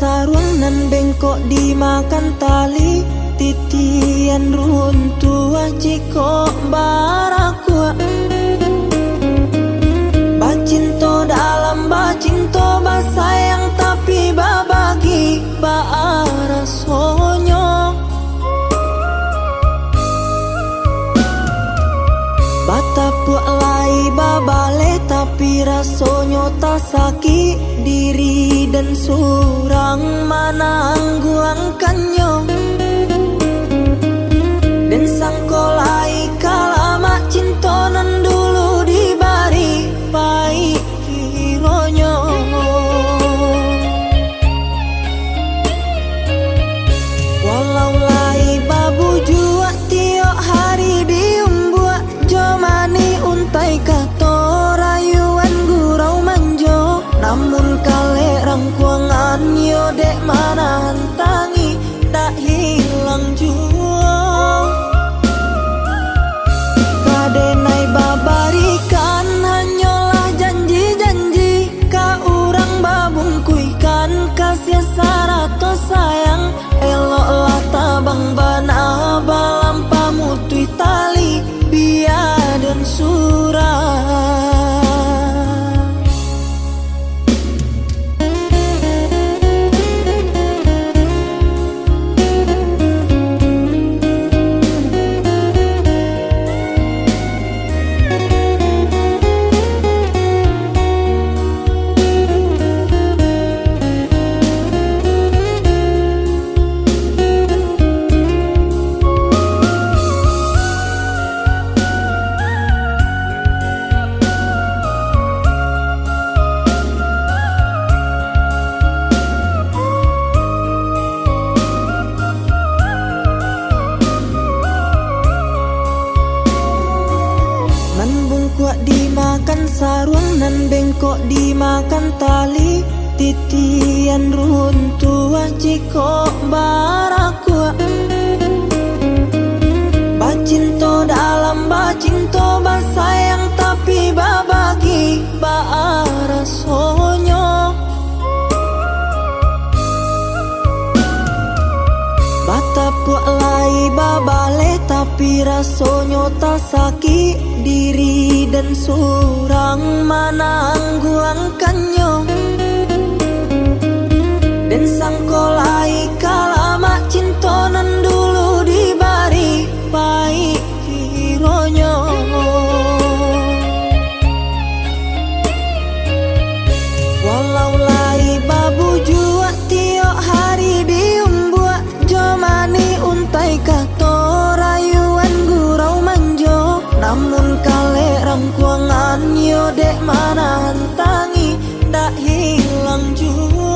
sarung nan bengkok dimakan tali, titian runtuh jiko barakua. Bacinto dalam bacinto basayang tapi babagi baara sonyo. Batapuk lai babale tapi rasonyo tak sakit diri dan surang manangguangkannya. Dan sangkolai kalama cintonan dulu dibari baik kironyo. Walau lai babu jua tiok hari diumbuak, jomani untai kato rayuan gurau manjo. Namun kale rangkuangan yo dek mana hantangi tak hilang jua. Kadenai babarikan hanyalah janji-janji, ka urang babungkuikan kasih sarato sayang. Eloklah tabang bana balam pamutui tali biar dan surah. Dimakan sarung nan bengkok dimakan tali, titian runtuh jiko barakua. Bacinto dalam bacinto basayang tapi babagi baara sonyo. Batapuk lai babale tapi rasonyo tak sakit diri dan surang manangguangkannya. Dan sangkolai kalama cintonan dulu dibari baik kironyo. Walau lai babu jua tiok hari diumbuak, jomani untai kato rayuan gurau manjo. Namun kale rangkuangan yo dek mana hantangi tak hilang jua.